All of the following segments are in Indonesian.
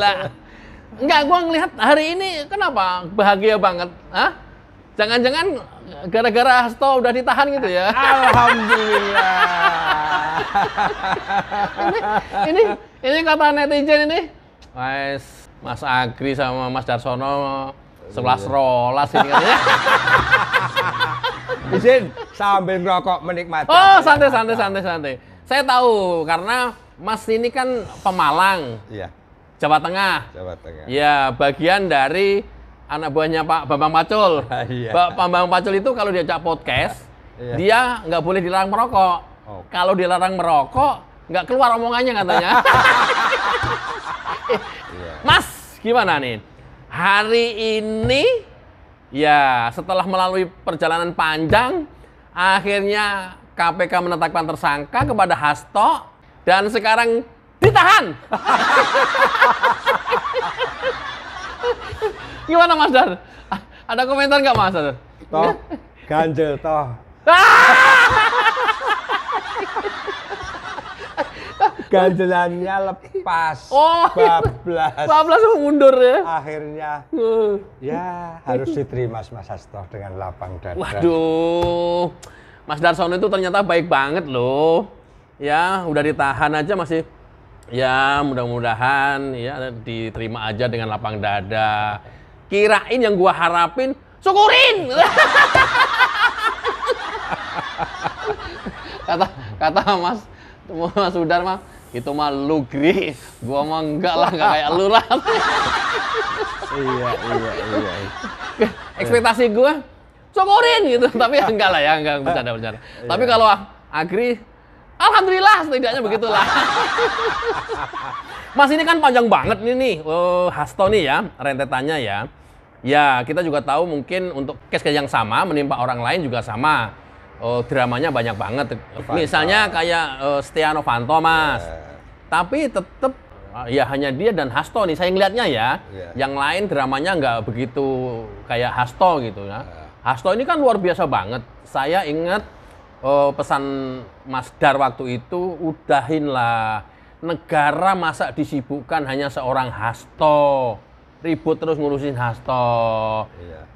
Lah. Enggak, gua ngelihat hari ini kenapa bahagia banget? Hah? Jangan-jangan gara-gara Hasto udah ditahan gitu ya? Alhamdulillah. ini kata netizen ini, Mas Agri sama Mas Darsono selas-rolas ini katanya. Izin sambil ngerokok menikmati. Oh, santai. Saya tahu karena Mas ini kan Pemalang, Iya, Jawa Tengah. Jawa Tengah. Ya, bagian dari anak buahnya Pak Bambang Pacul. Iya. Pak Bambang Pacul itu kalau diajak podcast, Iya. dia nggak boleh dilarang merokok. Oh. Kalau dilarang merokok, nggak keluar omongannya katanya. Iya. Mas, gimana nih? Hari ini, ya setelah melalui perjalanan panjang, akhirnya KPK menetapkan tersangka kepada Hasto dan sekarang ditahan. Gimana Mas Dar? Ada komentar nggak Mas Dar? Toh, ganjel toh. Ganjelannya lepas. Oh, bablas. bablas mundur ya. Akhirnya ya harus diterima Mas Hasto dengan lapang dada. Waduh, Mas Darsono itu ternyata baik banget loh. Ya, udah ditahan aja masih. Ya, mudah-mudahan ya diterima aja dengan lapang dada. Kirain yang gua harapin, syukurin. kata Mas Sudar mah, itu mah lu Gri, gua mah enggak lah, enggak kayak lu lah. Iya. Ekspektasi gua syukurin gitu, tapi enggak lah ya, enggak bercanda. Tapi kalau Agri, alhamdulillah setidaknya begitulah. Mas ini kan panjang banget nih, Hasto nih ya, rentetannya ya. Ya, kita juga tahu mungkin untuk case yang sama menimpa orang lain juga sama. Dramanya banyak banget. Misalnya kayak Setia Novanto, Mas. Tapi tetap ya hanya dia dan Hasto nih saya ngelihatnya ya. Yang lain dramanya nggak begitu kayak Hasto gitu ya. Hasto ini kan luar biasa banget. Saya ingat pesan Mas Dar waktu itu, udahinlah. Negara masa disibukkan hanya seorang Hasto. Ribut terus ngurusin Hasto.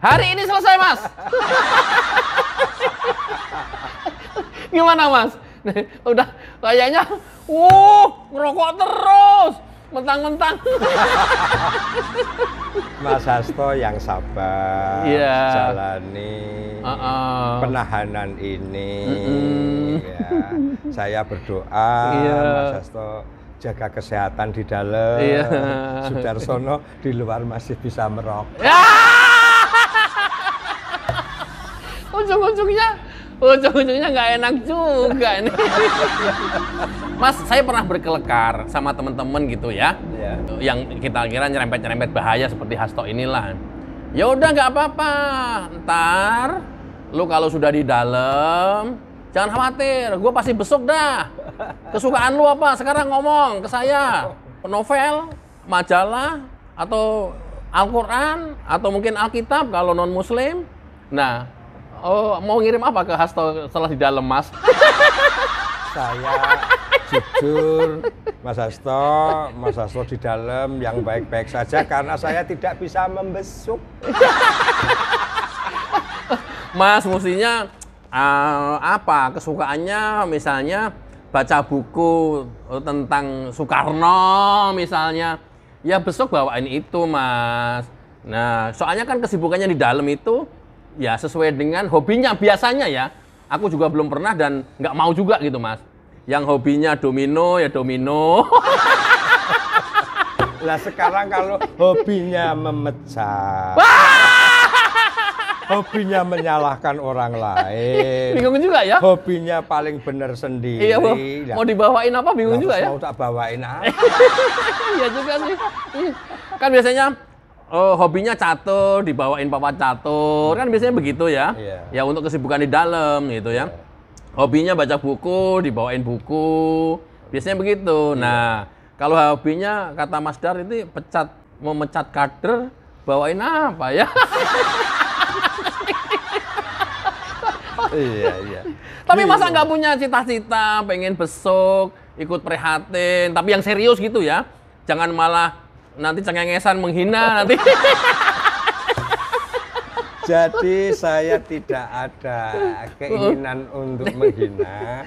Hari ini selesai, Mas. Gimana, Mas? Udah kayaknya, ngerokok terus. Mentang-mentang. Mas Hasto yang sabar, jalani penahanan ini. Ya. Saya berdoa, Mas Hasto jaga kesehatan di dalam. Sudarsono di luar masih bisa merokok. Ujung-ujungnya nggak enak juga ini. Mas, saya pernah berkelekar sama teman-teman gitu ya, yang kita kira nyerempet-nyerempet bahaya seperti Hasto inilah. Ya udah nggak apa-apa, ntar lu kalau sudah di dalam, jangan khawatir, gue pasti besok dah. Kesukaan lu apa? Sekarang ngomong ke saya. Novel, majalah, atau Al-Quran, atau mungkin Alkitab kalau non-Muslim. Nah, mau ngirim apa ke Hasto setelah di dalam, Mas? Saya jujur, Mas Hasto di dalam yang baik-baik saja karena saya tidak bisa membesuk. Mas, mestinya apa kesukaannya, misalnya baca buku tentang Soekarno misalnya, ya besok bawain itu, Mas. Nah, soalnya kan kesibukannya di dalam itu ya sesuai dengan hobinya biasanya ya. Aku juga belum pernah dan nggak mau juga gitu, Mas. Yang hobinya domino ya domino. Lah sekarang kalau hobinya memecah, hobinya menyalahkan orang lain, Bingung juga ya. hobinya paling benar sendiri. Iya, mau dibawain apa bingung juga ya. Mau tak bawain apa? Iya juga sih. Kan biasanya hobinya catur, dibawain papan catur, kan biasanya begitu ya. Ya untuk kesibukan di dalam gitu ya. Hobinya baca buku, dibawain buku, biasanya begitu. Nah, kalau hobinya kata Mas Dar itu memecat kader, bawain apa ya? Iya. Tapi masa nggak punya cita-cita, pengen besok, ikut prihatin, tapi yang serius gitu ya. Jangan malah nanti cengengesan menghina nanti. Jadi saya tidak ada keinginan untuk menghina.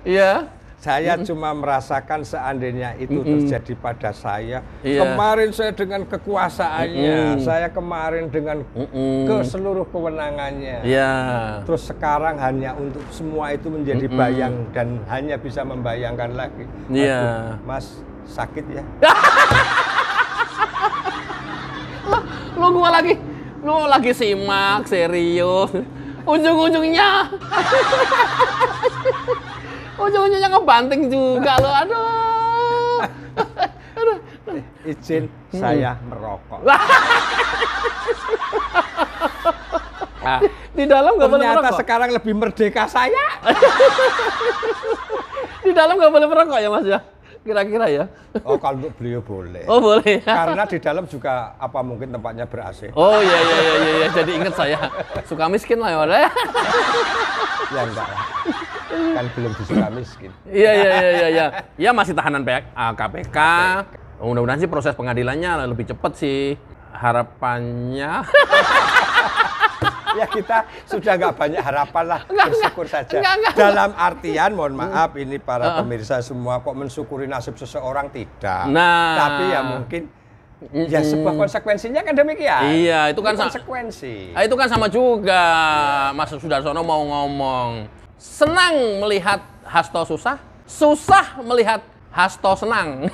Iya. Saya cuma merasakan seandainya itu terjadi pada saya. Iya. Kemarin saya dengan kekuasaannya, saya kemarin dengan seluruh kewenangannya. Iya. Terus sekarang hanya untuk semua itu menjadi bayang dan hanya bisa membayangkan lagi. Iya. Aduh, Mas, sakit ya? Lu lagi simak, serius. Ujung-ujungnya ngebanting juga lo, aduh. Izin saya merokok. Di dalam nggak boleh Ternyata merokok. sekarang lebih merdeka saya. Di dalam nggak boleh merokok ya Mas ya? Kira-kira ya? Oh, kalau untuk beliau boleh. Oh boleh. Karena di dalam juga apa mungkin tempatnya ber-AC. Oh iya. Jadi ingat saya suka miskin lah ya. Ya enggak lah. Kan belum disuka miskin. Iya. Ya masih tahanan KPK. Mudah-mudahan sih proses pengadilannya lebih cepat sih. Harapannya. Ya kita sudah nggak banyak harapan lah, bersyukur saja. Dalam artian, mohon maaf ini para pemirsa semua kok mensyukuri nasib seseorang tidak. Nah. Tapi ya mungkin ya sebuah konsekuensinya kan demikian. Iya, itu kan konsekuensi. Itu kan sama juga. Mas Sudarsono mau ngomong, senang melihat Hasto susah, susah melihat Hasto senang.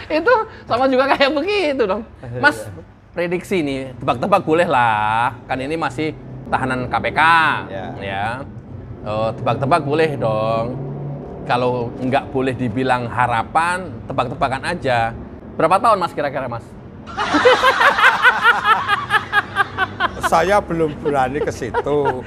Itu sama juga kayak begitu dong. Mas, prediksi nih, tebak-tebak boleh lah. Kan ini masih tahanan KPK. Ya. Tebak-tebak boleh dong. Kalau nggak boleh dibilang harapan, tebak-tebakan aja. Berapa tahun Mas kira-kira Mas? Saya belum berani ke situ.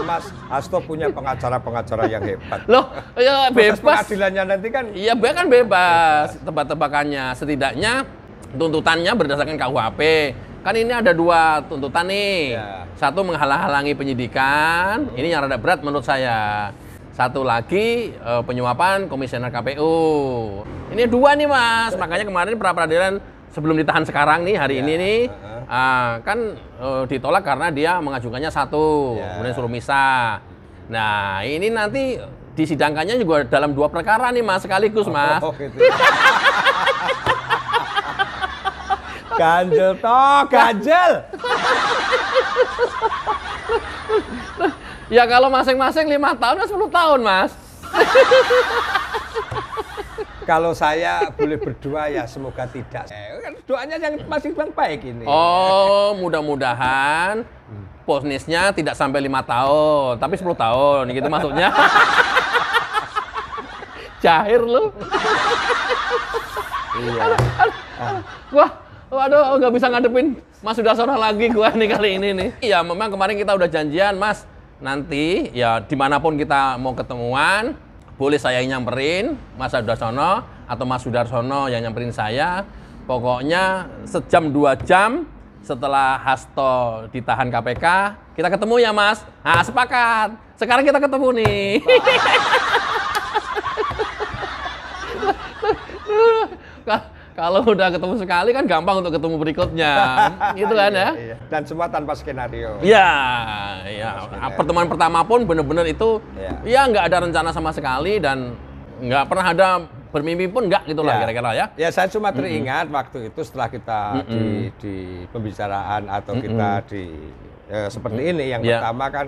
Mas Hasto punya pengacara-pengacara yang hebat. Loh, ya Proses bebas. pengadilannya nanti kan. Iya, kan bebas tebak-tebakannya. Setidaknya tuntutannya berdasarkan KUHP. Kan ini ada dua tuntutan nih. Ya. Satu menghalang-halangi penyidikan, ini yang rada berat menurut saya. Satu lagi penyuapan komisioner KPU. Ini dua nih Mas, makanya kemarin pra-peradilan sebelum ditahan sekarang nih, hari ini nih, kan ditolak karena dia mengajukannya satu, kemudian suruh misah. Nah ini nanti disidangkannya juga dalam dua perkara nih Mas, sekaligus Mas. Oh, gitu. Ganjel toh, ganjel. Ya kalau masing-masing 5 tahun, 10 tahun Mas. Kalau saya boleh berdoa ya semoga tidak. Doanya yang masih baik ini. Oh, mudah-mudahan vonisnya tidak sampai 5 tahun, tapi 10 tahun, gitu maksudnya. Jahir lu. Iya. Waduh, nggak bisa ngadepin Mas Sudarsono lagi gua nih kali ini nih. Iya, memang kemarin kita udah janjian, Mas. Nanti ya dimanapun kita mau ketemuan, boleh saya yang nyamperin Mas Sudarsono atau Mas Sudarsono yang nyamperin saya. Pokoknya sejam 2 jam setelah Hasto ditahan KPK, kita ketemu ya Mas. Nah, sepakat. Sekarang kita ketemu nih. Kalau udah ketemu sekali kan gampang untuk ketemu berikutnya. Gitu kan ya? Iya. Dan semua tanpa skenario. Iya, pertemuan pertama pun bener-bener itu ya nggak ada rencana sama sekali dan nggak pernah ada bermimpi pun nggak gitu lah kira-kira ya. Ya saya cuma teringat waktu itu setelah kita di pembicaraan atau kita di seperti ini yang pertama kan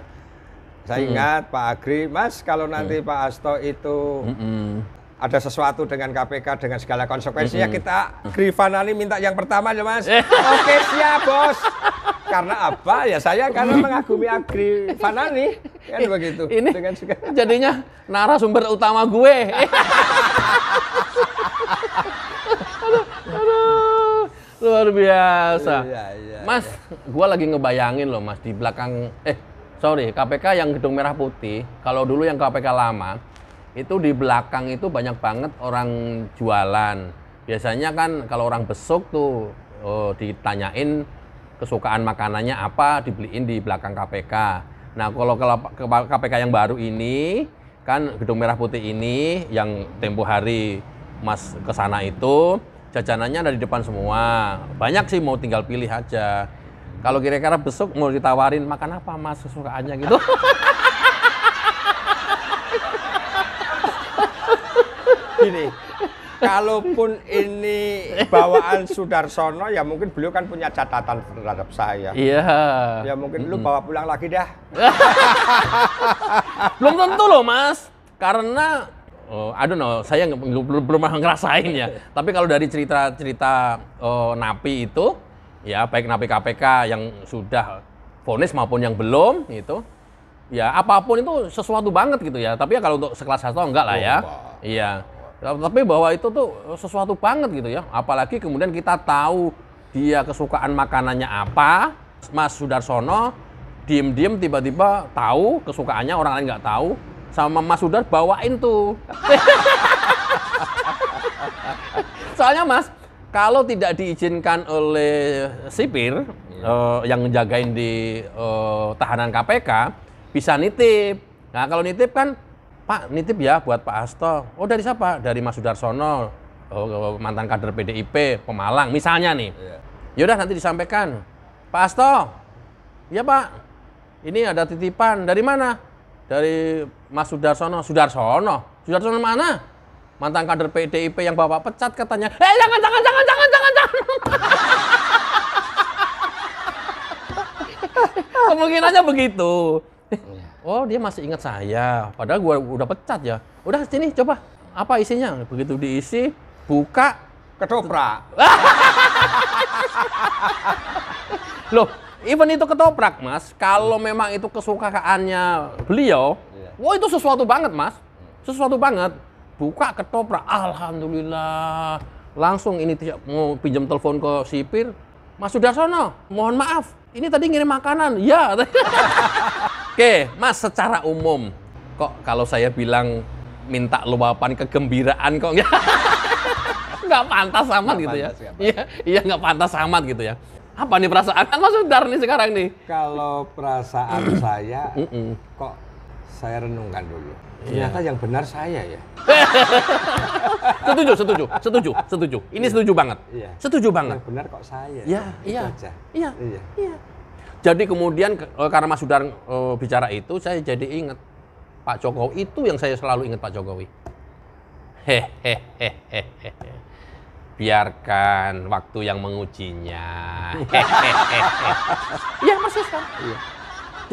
saya ingat Pak Agri, Mas kalau nanti Pak Hasto itu ada sesuatu dengan KPK dengan segala konsekuensinya kita Grifanani minta yang pertama ya Mas. Oke siap bos. Karena apa? Ya saya karena mengagumi Agri Fanani kan begitu. Ini dengan jadinya narasumber utama gue. aduh, luar biasa. Iya, Mas, gue lagi ngebayangin loh Mas di belakang KPK yang gedung merah putih. Kalau dulu yang KPK lama itu di belakang itu banyak banget orang jualan. Biasanya kan kalau orang besuk tuh ditanyain kesukaan makanannya apa, dibeliin di belakang KPK. Nah kalau KPK yang baru ini kan Gedung Merah Putih ini yang tempo hari Mas ke sana itu jajanannya ada di depan semua. Banyak sih, mau tinggal pilih aja. Kalau kira-kira besok mau ditawarin makan apa Mas kesukaannya gitu. Gini, kalaupun ini bawaan Sudarsono, ya mungkin beliau kan punya catatan terhadap saya. Iya. Ya mungkin lu bawa pulang lagi dah. Belum tentu loh Mas, karena I don't know, saya belum pernah ngerasain ya. Tapi kalau dari cerita-cerita napi itu, ya baik napi KPK yang sudah vonis maupun yang belum itu, ya apapun itu sesuatu banget gitu ya. Tapi ya kalau untuk sekelas Hasto enggak lah ya. Iya. Tapi bahwa itu tuh sesuatu banget gitu ya. Apalagi kemudian kita tahu dia kesukaan makanannya apa, Mas Sudarsono diem-diem tiba-tiba tahu kesukaannya, orang lain nggak tahu, sama Mas Sudar bawain tuh. Soalnya Mas, kalau tidak diizinkan oleh sipir yang ngejagain di tahanan KPK, bisa nitip. Nah kalau nitip kan, Pak, nitip ya buat Pak Hasto. Oh dari siapa? Dari Mas Sudarsono, mantan kader PDIP, Pemalang, misalnya nih. Yaudah nanti disampaikan. Pak Hasto, ya Pak, ini ada titipan. Dari mana? Dari Mas Sudarsono. Sudarsono mana? Mantan kader PDIP yang Bapak pecat katanya. Jangan. Kemungkinannya begitu. Oh dia masih ingat saya, padahal gua udah pecat ya. Udah sini coba, apa isinya? Begitu diisi, buka, Ketoprak. Loh, even itu ketoprak Mas, kalau memang itu kesukaannya beliau, wah itu sesuatu banget Mas, sesuatu banget. Buka ketoprak, alhamdulillah. Langsung ini mau pinjam telepon ke sipir, Mas Sudarsono, mohon maaf, ini tadi ngirim makanan, ya. Oke, Mas, secara umum, kok kalau saya bilang minta luapan kegembiraan kok nggak pantas amat gitu ya? Iya nggak pantas amat gitu ya. Apa nih perasaan Mas Sudar nih sekarang nih? Kalau perasaan saya, kok saya renungkan dulu. Ternyata yang benar saya ya. Setuju. Ini setuju banget. Iya. Setuju banget. Yang benar kok saya. Iya. Jadi kemudian karena Mas Sudar bicara itu, saya jadi ingat Pak Jokowi itu yang saya selalu ingat Pak Jokowi. Biarkan waktu yang mengujinya. Iya Mas Sudar. Iya.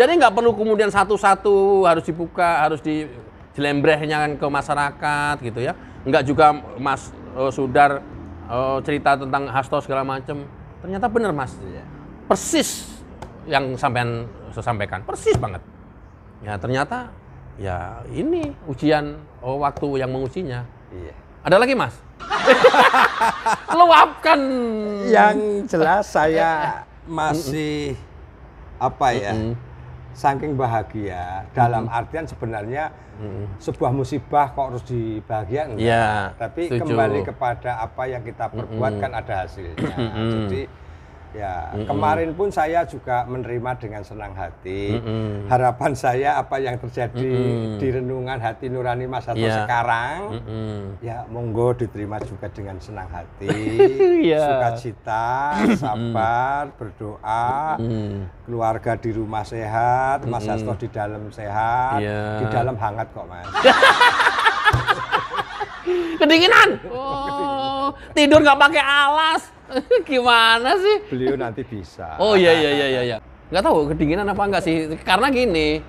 Jadi nggak perlu kemudian satu-satu harus dibuka, harus dijelembrehnya ke masyarakat gitu ya. Nggak juga Mas Sudar cerita tentang Hasto segala macam. Ternyata benar Mas. Persis yang sampean sampaikan, persis banget. Ya ternyata ya ini ujian waktu yang mengujinya. Iya. Ada lagi Mas? Luapkan. Yang jelas saya masih apa ya? Saking bahagia dalam artian sebenarnya sebuah musibah kok harus dibahagiakan. Ya, tapi setuju. Kembali kepada apa yang kita perbuat kan ada hasilnya. Jadi ya kemarin pun saya juga menerima dengan senang hati. Harapan saya apa yang terjadi di renungan hati nurani Mas Hasto sekarang, ya monggo diterima juga dengan senang hati, sukacita, sabar, berdoa, keluarga di rumah sehat, Mas Hasto di dalam sehat, di dalam hangat kok Mas. Kedinginan. Oh, tidur nggak pakai alas. Gimana sih? Beliau nanti bisa. Oh iya. Nggak tahu kedinginan apa enggak sih. Karena gini,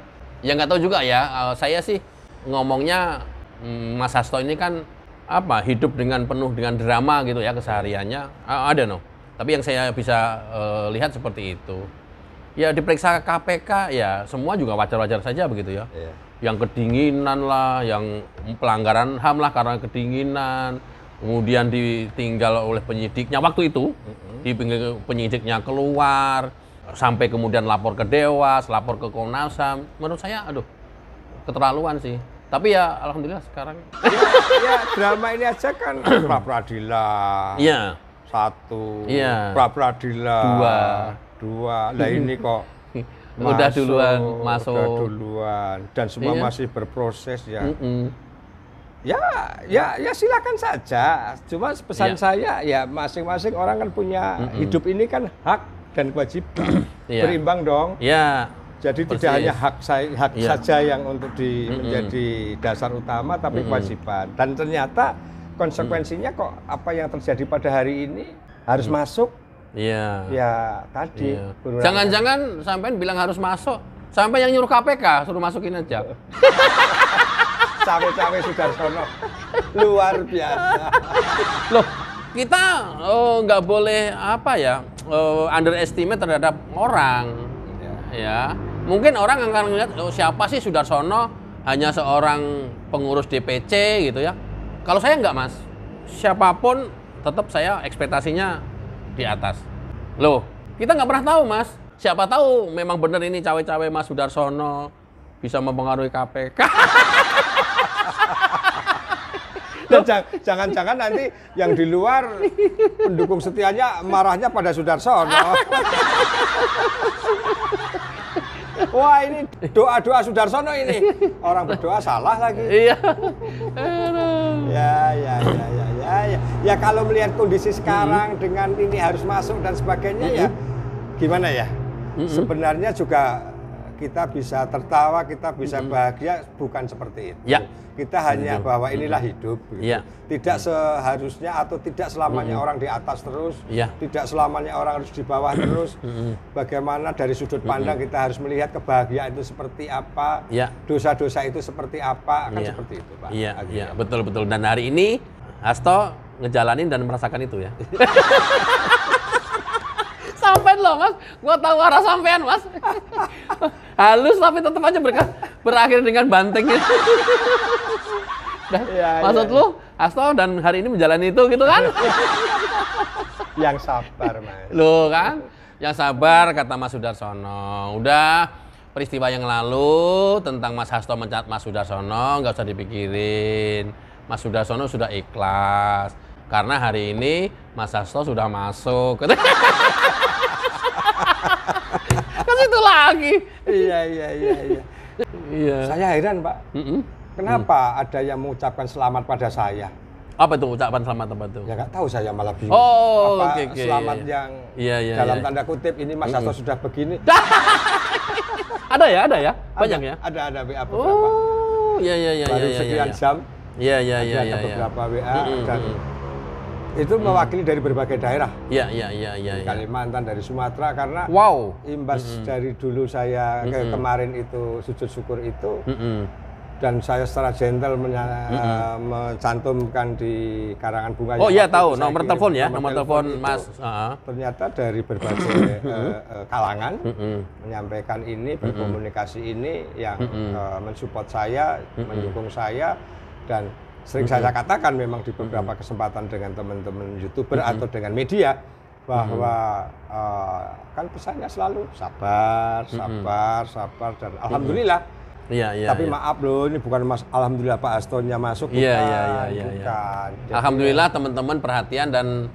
ya nggak tahu juga ya. Saya sih ngomongnya Mas Hasto ini kan apa hidup dengan penuh dengan drama gitu ya kesehariannya. Ada no. Tapi yang saya bisa lihat seperti itu. Ya diperiksa KPK ya semua juga wajar-wajar saja begitu ya. Yang kedinginan lah, yang pelanggaran HAM lah karena kedinginan. Kemudian ditinggal oleh penyidiknya waktu itu, penyidiknya keluar, sampai kemudian lapor ke Dewas, lapor ke Komnas HAM. Menurut saya, aduh, keterlaluan sih. Tapi ya, alhamdulillah sekarang. Ya drama ini aja kan pra peradilan. Iya. 1. Pra peradilan. 2. Lah ini kok Udah duluan masuk. Udah duluan dan semua masih berproses ya. Ya silakan saja. Cuma pesan saya ya masing-masing orang kan punya hidup ini kan hak dan kewajiban. Berimbang dong. Iya. Jadi tidak hanya hak saja yang untuk menjadi dasar utama tapi kewajiban. Dan ternyata konsekuensinya kok apa yang terjadi pada hari ini harus masuk. Iya. Ya tadi. Jangan-jangan sampean bilang harus masuk, sampai yang nyuruh KPK suruh masukin aja. Cawe-cawe Sudarsono luar biasa. Loh, kita nggak boleh underestimate terhadap orang. Ya, mungkin orang akan melihat siapa sih Sudarsono, hanya seorang pengurus DPC gitu ya. Kalau saya nggak, Mas, siapapun tetap saya ekspektasinya di atas. Loh, kita nggak pernah tahu, Mas. Siapa tahu memang benar ini cawe-cawe Mas Sudarsono bisa mempengaruhi KPK. Dan jangan-jangan nanti yang di luar pendukung setianya marahnya pada Sudarsono. Wah, ini doa-doa Sudarsono ini. Orang berdoa salah lagi. Iya. Ya kalau melihat kondisi sekarang dengan ini harus masuk dan sebagainya ya gimana ya? Sebenarnya juga kita bisa tertawa, kita bisa bahagia bukan seperti itu. Ya. Kita hanya bahwa inilah hidup. Gitu. Ya. Tidak seharusnya atau tidak selamanya orang di atas terus, tidak selamanya orang harus di bawah terus. Bagaimana dari sudut pandang kita harus melihat kebahagiaan itu seperti apa, dosa-dosa itu seperti apa, kan seperti itu, Pak. Iya, betul. Dan hari ini Hasto ngejalanin dan merasakan itu ya. Sampean loh, Mas. Gua tahu arah sampean, Mas. Halus tapi tetap aja berakhir dengan banteng itu. Maksud lu, Hasto dan hari ini menjalani itu gitu kan? Yang sabar, Mas. Loh kan? Yang sabar kata Mas Sudarsono. Udah peristiwa yang lalu tentang Mas Hasto mencat Mas Sudarsono nggak usah dipikirin. Mas Sudarsono sudah ikhlas. Karena hari ini Mas Hasto sudah masuk. Kan itu lagi. Iya. Saya heran, Pak. Kenapa ada yang mengucapkan selamat pada saya? Apa itu ucapan selamat apa itu? Ya nggak tahu, saya malah bingung. Oke. Selamat yang dalam tanda kutip ini Mas Hasto sudah begini. Ada ya? Banyak ya? Ada WA beberapa. Oh, iya. Baru sekian jam. Iya. Ada beberapa WA dan itu mewakili dari berbagai daerah. Iya. Kalimantan, dari Sumatera, karena imbas dari dulu saya kemarin itu sujud syukur itu, dan saya secara gentle mencantumkan di karangan bunga. Oh iya, tahu nomor telepon ya, nomor telepon Mas. Ternyata dari berbagai kalangan menyampaikan ini, berkomunikasi ini yang mensupport saya, mendukung saya, dan sering saya katakan memang di beberapa kesempatan dengan teman-teman YouTuber atau dengan media bahwa kan pesannya selalu sabar dan alhamdulillah. Iya. Tapi maaf loh, ini bukan alhamdulillah Pak Hastonya masuk. Iya. Bukan. Alhamdulillah teman-teman perhatian dan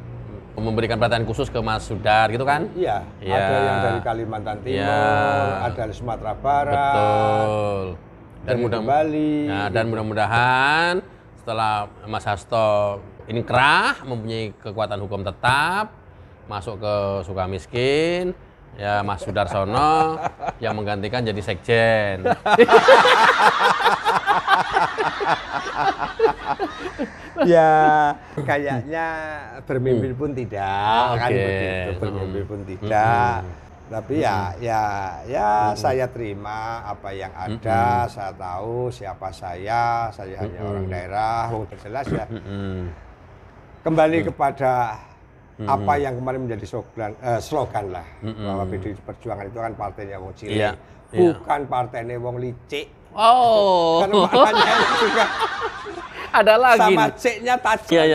memberikan perhatian khusus ke Mas Sudar gitu kan? Iya. Ada yang dari Kalimantan Timur, ada dari Sumatera Barat. Betul. Dan Bali. Nah, dan mudah-mudahan setelah Mas Hasto inkrah, mempunyai kekuatan hukum tetap, masuk ke Sukamiskin, ya Mas Sudarsono yang menggantikan jadi sekjen. Ya, kayaknya bermimpi pun tidak, kan begitu. Bermimpi pun tidak. Tapi ya saya terima apa yang ada, saya tahu siapa saya hanya orang daerah, wong jelas ya. Kembali kepada apa yang kemarin menjadi slogan lah, bahwa PDI Perjuangan itu kan partainya wong cilik, bukan partainya wong licik. Oh. Kan makanya juga ada lagi. Sama C-nya tajam.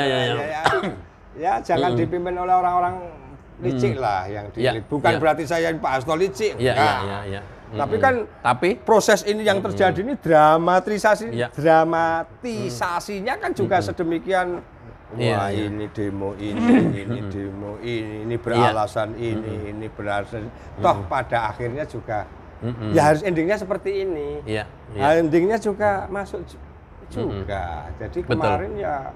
Ya, jangan dipimpin oleh orang-orang licik lah yang bukan berarti saya Pak Hasto licik. Iya. Tapi kan proses ini yang terjadi ini dramatisasinya kan juga sedemikian. Wah, ini demo ini beralasan ini beralasan. Toh pada akhirnya juga Ya harus endingnya seperti ini. Iya. Nah, endingnya juga masuk juga. Jadi kemarin ya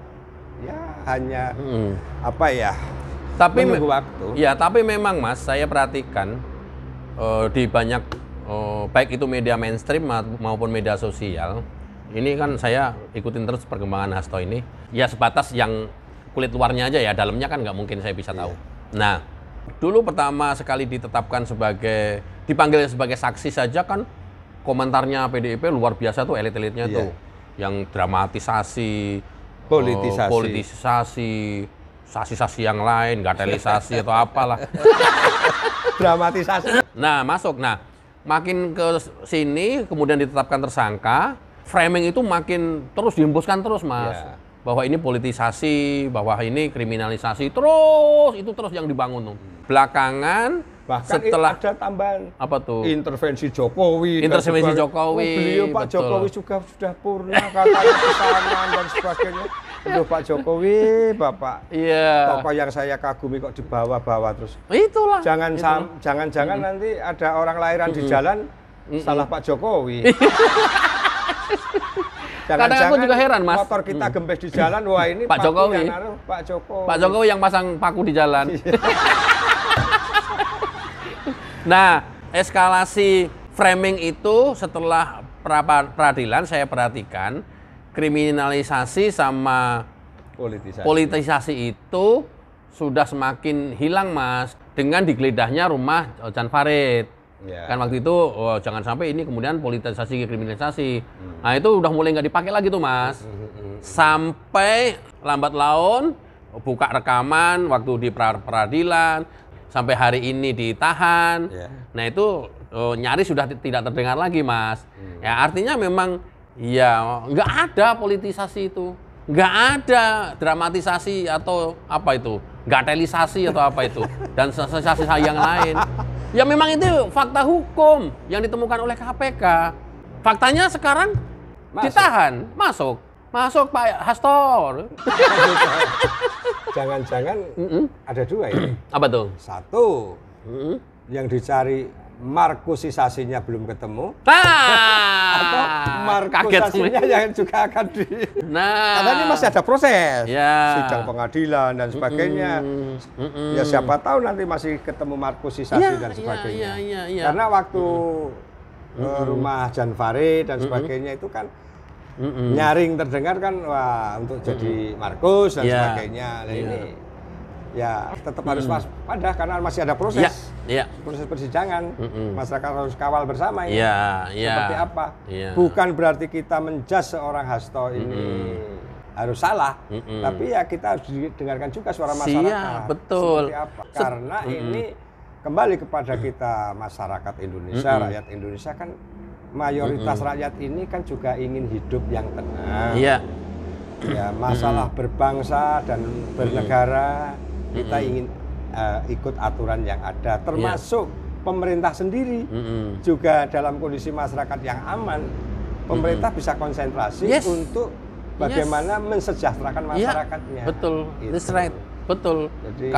hanya apa ya? Tapi menunggu waktu. Ya, tapi memang Mas, saya perhatikan di banyak baik itu media mainstream maupun media sosial. Ini kan saya ikutin terus perkembangan Hasto ini. Ya sebatas yang kulit luarnya aja ya, dalamnya kan nggak mungkin saya bisa tahu. Nah, dulu pertama sekali ditetapkan dipanggil sebagai saksi saja kan komentarnya PDIP luar biasa tuh, elit-elitnya tuh. Yang dramatisasi, politisasi, sasi-sasi yang lain, gatelisasi atau apalah. Dramatisasi. Nah, masuk. Nah, makin ke sini kemudian ditetapkan tersangka, framing itu makin terus dihembuskan terus, Mas. Bahwa ini politisasi, bahwa ini kriminalisasi, itu terus yang dibangun tuh. Belakangan bahkan setelah ada tambahan apa tuh? Intervensi Jokowi. Jokowi. Pak Jokowi juga sudah purna katanya pesanan dan sebagainya. Aduh Pak Jokowi, Bapak. Tokoh yang saya kagumi kok dibawa-bawa terus. Itulah. Jangan-jangan nanti ada orang lahiran di jalan salah Pak Jokowi. Kadang aku juga heran, Mas. Motor kita gembes di jalan, wah ini Pak Jokowi. Pak Jokowi. Pak Jokowi yang pasang paku di jalan. Nah, eskalasi framing itu setelah peradilan saya perhatikan kriminalisasi sama politisasi itu sudah semakin hilang, Mas, dengan digeledah rumah Jan Farid. Kan waktu itu jangan sampai ini kemudian politisasi kriminalisasi. Nah, itu udah mulai nggak dipakai lagi tuh, Mas. Sampai lambat laun buka rekaman waktu di peradilan. Sampai hari ini ditahan. Nah itu nyaris sudah tidak terdengar lagi, Mas. Ya artinya memang ya nggak ada politisasi itu, nggak ada dramatisasi atau apa itu, gatelisasi atau apa itu, dan sensasi yang lain. Ya memang itu fakta hukum yang ditemukan oleh KPK. Faktanya sekarang ditahan, masuk Pak Hasto. Jangan-jangan ada dua ya? Apa tuh? Satu, yang dicari markusisasinya belum ketemu. Atau markusasinya yang juga akan karena ini masih ada proses. Sidang pengadilan dan sebagainya. Ya siapa tahu nanti masih ketemu markusisasi dan sebagainya. Karena waktu rumah Jan Farid dan sebagainya itu kan nyaring terdengar kan, wah untuk jadi Markus dan sebagainya. Nah ini ya tetap harus waspada karena masih ada proses proses persidangan. Masyarakat harus kawal bersama ini seperti apa. Bukan berarti kita menjudge seorang Hasto ini harus salah, tapi ya kita harus didengarkan juga suara masyarakat. Betul. Seperti apa. Karena ini kembali kepada kita masyarakat Indonesia, rakyat Indonesia kan mayoritas rakyat ini kan juga ingin hidup yang tenang. Ya, masalah berbangsa dan bernegara kita ingin ikut aturan yang ada, termasuk pemerintah sendiri juga dalam kondisi masyarakat yang aman. Pemerintah bisa konsentrasi untuk bagaimana mensejahterakan masyarakatnya. Betul, that's right, betul. Jadi,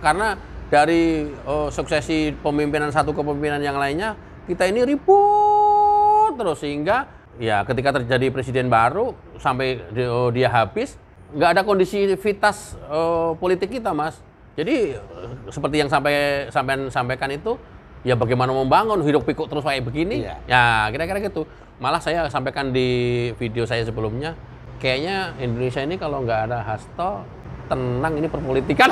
karena dari suksesi pemimpinan satu kepemimpinan yang lainnya, kita ini ribut terus sehingga ya ketika terjadi presiden baru sampai dia habis nggak ada kondisivitas politik kita, Mas. Jadi seperti yang sampean sampaikan itu ya bagaimana membangun hidup pikuk terus kayak begini. Ya kira-kira gitu. Malah saya sampaikan di video saya sebelumnya, kayaknya Indonesia ini kalau nggak ada Hasto tenang ini perpolitikan.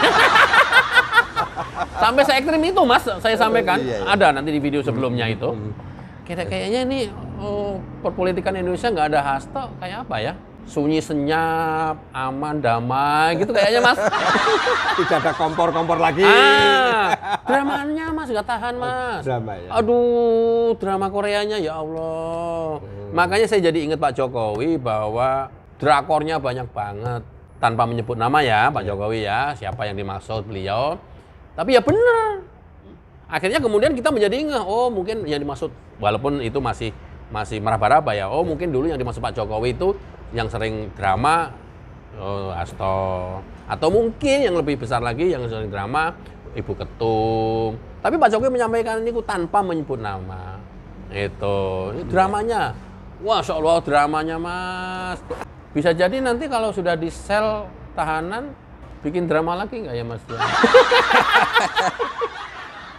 Sampai se-ekstrim itu, Mas, saya sampaikan. Ada nanti di video sebelumnya itu. Kayaknya ini perpolitikan Indonesia nggak ada Hasto, kayak apa ya? Sunyi senyap, aman, damai, gitu kayaknya, Mas. Tidak ada kompor-kompor lagi. Dramanya, Mas, nggak tahan, Mas. Drama ya? Aduh, drama Koreanya, ya Allah. Makanya saya jadi ingat Pak Jokowi bahwa drakornya banyak banget. Tanpa menyebut nama ya, Pak Jokowi ya, siapa yang dimaksud beliau. Tapi ya benar. Akhirnya kemudian kita menjadi ingat, oh mungkin yang dimaksud, walaupun itu masih meraba-raba ya, mungkin dulu yang dimaksud Pak Jokowi itu yang sering drama, Hasto. Atau mungkin yang lebih besar lagi yang sering drama, Ibu Ketum. Tapi Pak Jokowi menyampaikan ini tanpa menyebut nama. Ini dramanya. Wah, Masya Allah dramanya Mas. Bisa jadi nanti kalau sudah di sel tahanan, bikin drama lagi nggak ya Mas?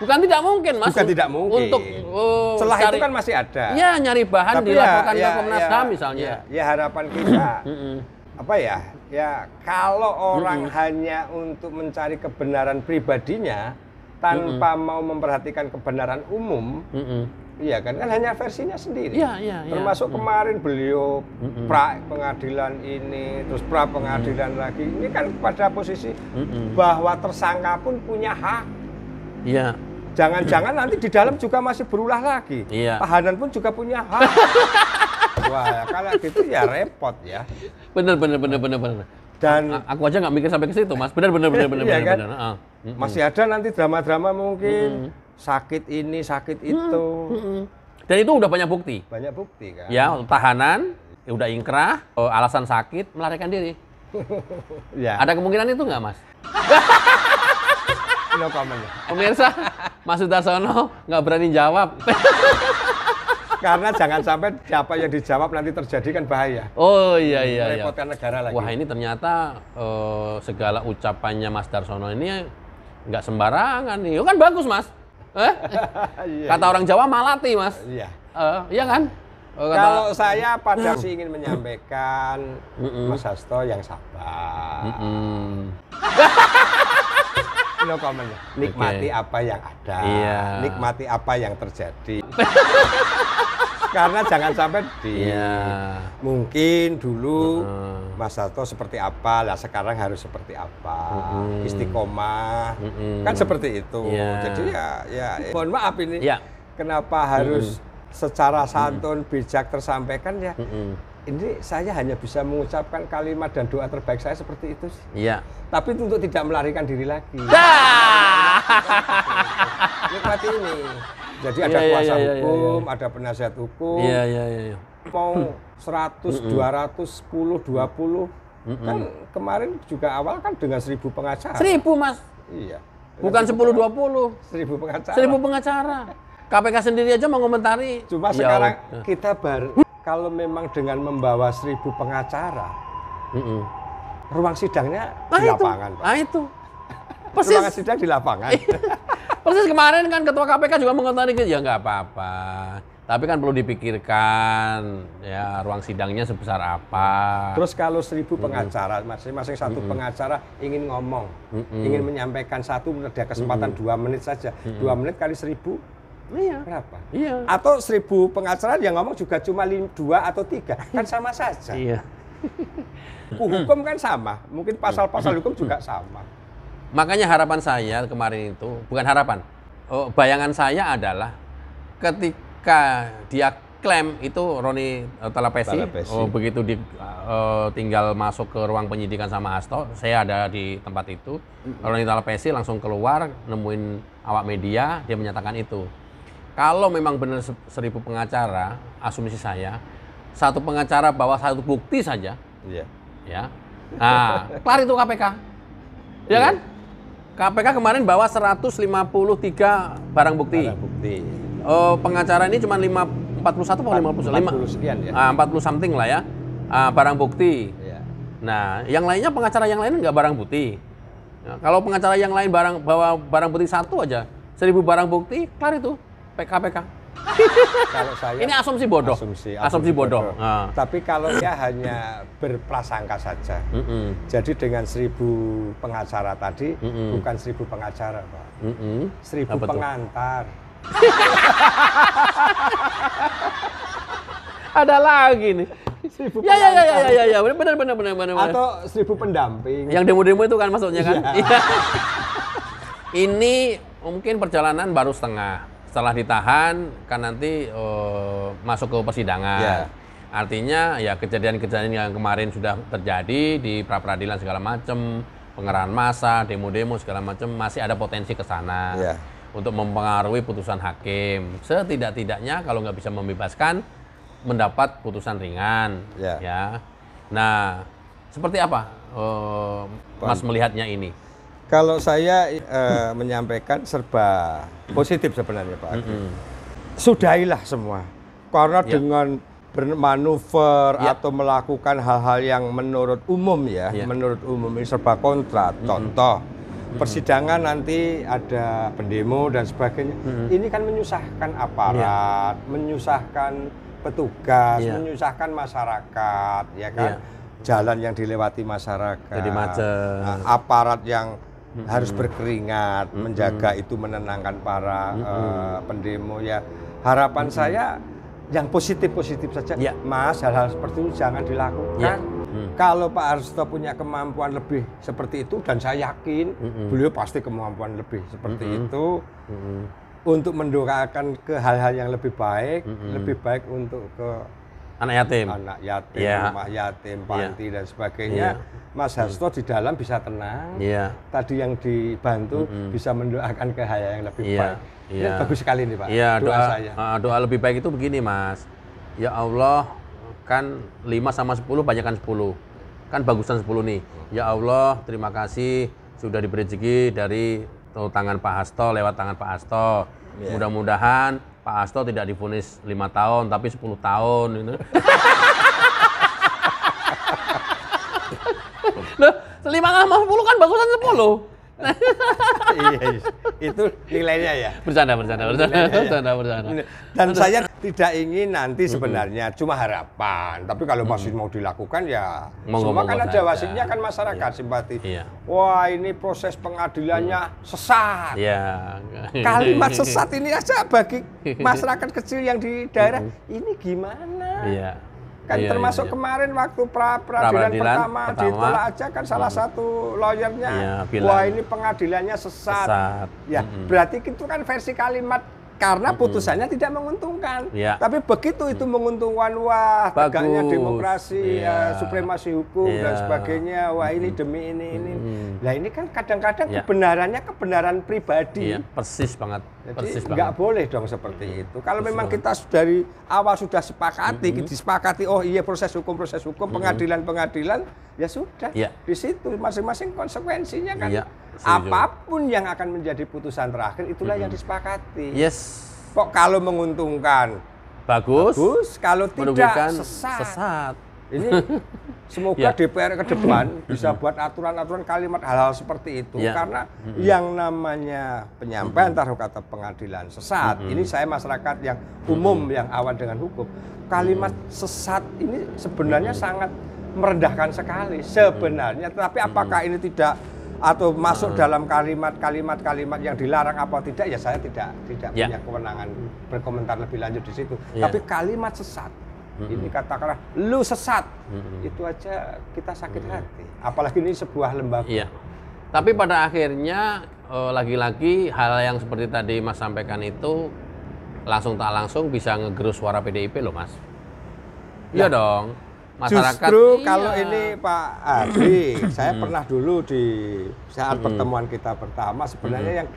Bukan tidak mungkin Mas. Bukan tidak mungkin. Untuk setelah itu kan masih ada. Ya, nyari bahan tapi dilaporkan ke Komnas HAM misalnya. Ya harapan kita, apa ya? Ya kalau orang hanya untuk mencari kebenaran pribadinya, tanpa mau memperhatikan kebenaran umum, iya kan hanya versinya sendiri. Termasuk kemarin beliau pra pengadilan ini, terus pra pengadilan lagi. Ini kan pada posisi bahwa tersangka pun punya hak. Iya. Jangan-jangan nanti di dalam juga masih berulah lagi. Tahanan pun juga punya hak. Wah, kalau gitu ya repot ya. Bener. Dan aku aja nggak mikir sampai ke situ, Mas. Bener. Iya kan? Masih ada nanti drama-drama mungkin sakit ini, sakit itu. Dan itu udah banyak bukti. Banyak bukti kan? Ya, tahanan udah ingkrah, alasan sakit, melarikan diri. Ya. Ada kemungkinan itu nggak, Mas? No comment. Pemirsa, Mas Sudarsono nggak berani jawab. Karena jangan sampai siapa yang dijawab nanti terjadi kan bahaya. Oh iya. Merepotkan negara lagi. Wah, ini ternyata segala ucapannya Mas Darsono ini nggak sembarangan nih. Kan bagus, Mas. Kata orang Jawa malati, Mas. Iya. Iya kan? Kalau saya pada sih ingin menyampaikan Mas Hasto yang sabar. No comment. Nikmati apa yang ada. Nikmati apa yang terjadi. Karena jangan sampai mungkin dulu Mas Hasto seperti apa, lah sekarang harus seperti apa, istiqomah, kan seperti itu. Jadi ya mohon maaf ini, kenapa harus secara santun bijak tersampaikan ya. Ini saya hanya bisa mengucapkan kalimat dan doa terbaik saya seperti itu sih. Tapi untuk tidak melarikan diri lagi. Nikmati ini. Jadi ada kuasa hukum, ada penasihat hukum. Mau 100, 200, 10, 20. Kan kemarin juga awal kan dengan 1000 pengacara. 1000, Mas. Iya. Bukan 10, 20. 1000 pengacara. 1000 pengacara. KPK sendiri aja mengomentari. Cuma sekarang kita baru, kalau memang dengan membawa 1000 pengacara, ruang sidangnya di lapangan. Itu. Persis. Ruang sidang di lapangan. Persis kemarin kan Ketua KPK juga mengomentari, ya nggak apa-apa. Tapi kan perlu dipikirkan ya ruang sidangnya sebesar apa. Terus kalau 1000 pengacara, masing-masing satu pengacara ingin ngomong, ingin menyampaikan satu, ada kesempatan 2 menit saja. 2 menit kali 1000, berapa? Atau 1000 pengacara yang ngomong juga cuma 2 atau 3, kan sama saja. Hukum kan sama, mungkin pasal-pasal hukum juga sama. Makanya harapan saya kemarin itu, bukan harapan, bayangan saya adalah ketika dia klaim itu Roni Talapesi. Begitu tinggal masuk ke ruang penyidikan sama Hasto, saya ada di tempat itu, Roni Talapesi langsung keluar, nemuin awak media, dia menyatakan itu. Kalau memang benar 1000 pengacara, asumsi saya, satu pengacara bawa satu bukti saja, nah, kelar itu KPK, ya kan? KPK kemarin bawa 153 barang bukti. Pengacara ini cuma 41 atau 50 sekian ya. 40 something lah ya. Barang bukti. Nah, yang lainnya pengacara yang lain nggak barang bukti. Nah, kalau pengacara yang lain bawa barang bukti satu aja, 1000 barang bukti, kelar itu KPK. Kalau saya ini asumsi bodoh. Asumsi bodoh. Tapi kalau ya hanya berprasangka saja. Jadi dengan 1000 pengacara tadi bukan 1000 pengacara, Pak. 1000 pengantar. Ada lagi nih. Ya, benar. Atau 1000 pendamping. Yang demo-demo itu kan maksudnya kan. Ini mungkin perjalanan baru setengah. Setelah ditahan kan nanti masuk ke persidangan. Artinya ya kejadian-kejadian yang kemarin sudah terjadi di pra-peradilan segala macam, pengerahan massa, demo-demo segala macam, masih ada potensi ke sana untuk mempengaruhi putusan hakim. Setidak-tidaknya kalau nggak bisa membebaskan, mendapat putusan ringan. Nah, Seperti apa Mas melihatnya ini? Kalau saya menyampaikan serba positif sebenarnya Pak Agri. Sudahilah semua. Karena dengan bermanuver atau melakukan hal-hal yang menurut umum menurut umum ini serba kontra. Contoh, persidangan nanti ada pendemo dan sebagainya. Ini kan menyusahkan aparat, menyusahkan petugas, menyusahkan masyarakat, ya kan? Jalan yang dilewati masyarakat, jadi macet. Aparat yang harus berkeringat, menjaga itu, menenangkan para pendemo ya. Harapan saya yang positif-positif saja, Mas, hal-hal seperti itu jangan dilakukan. Kalau Pak Hasto punya kemampuan lebih seperti itu, dan saya yakin beliau pasti kemampuan lebih seperti itu, untuk mendoakan ke hal-hal yang lebih baik untuk ke anak yatim, rumah yatim, panti dan sebagainya. Mas Hasto di dalam bisa tenang. Tadi yang dibantu bisa mendoakan ke hal yang lebih baik. Bagus sekali nih Pak. Doa saya. Doa lebih baik itu begini Mas. Ya Allah, kan 5 sama 10 banyakkan 10. Kan bagusan 10 nih. Ya Allah, terima kasih sudah diberi rezeki dari tangan Pak Hasto, lewat tangan Pak Hasto. Mudah-mudahan Pak Hasto tidak divonis 5 tahun, tapi 10 tahun. Gitu. Loh, 5 sama 10 kan bagusan 10. Iya, itu nilainya ya. Bercanda. Dan saya tidak ingin nanti sebenarnya cuma harapan, tapi kalau masih mau dilakukan ya semua kan ada wasitnya kan masyarakat simpati. Wah, ini proses pengadilannya sesat. Kalimat sesat ini aja bagi masyarakat kecil yang di daerah ini gimana? Kan termasuk kemarin waktu peradilan pertama ditolak aja kan salah satu lawyernya, wah ini pengadilannya sesat. Ya, berarti itu kan versi kalimat karena putusannya tidak menguntungkan. Tapi begitu itu menguntungkan, wah tegaknya demokrasi, supremasi hukum dan sebagainya, wah ini demi ini. Nah ini kan kadang-kadang kebenaran pribadi. Persis banget. Jadi nggak boleh dong seperti itu. Kalau memang kita dari awal sudah disepakati, oh iya proses hukum, pengadilan, ya sudah. Di situ masing-masing konsekuensinya kan. Apapun yang akan menjadi putusan terakhir itulah yang disepakati. Kok kalau menguntungkan bagus, kalau tidak sesat. Ini semoga DPR ke depan bisa buat aturan-aturan kalimat hal-hal seperti itu karena yang namanya penyampaian taruh kata pengadilan sesat. Ini saya masyarakat yang umum yang awam dengan hukum. Kalimat sesat ini sebenarnya sangat merendahkan sekali sebenarnya. Tapi apakah ini tidak atau masuk dalam kalimat-kalimat yang dilarang apa tidak, ya saya tidak punya kewenangan berkomentar lebih lanjut di situ. Tapi kalimat sesat, ini katakanlah lu sesat, itu aja kita sakit hati. Apalagi ini sebuah lembaga. Tapi pada akhirnya lagi-lagi hal yang seperti tadi Mas sampaikan itu langsung tak langsung bisa ngegerus suara PDIP loh Mas. Iya dong. Masyarakat, justru kalau ini Pak Agri, saya pernah dulu di saat pertemuan kita pertama sebenarnya yang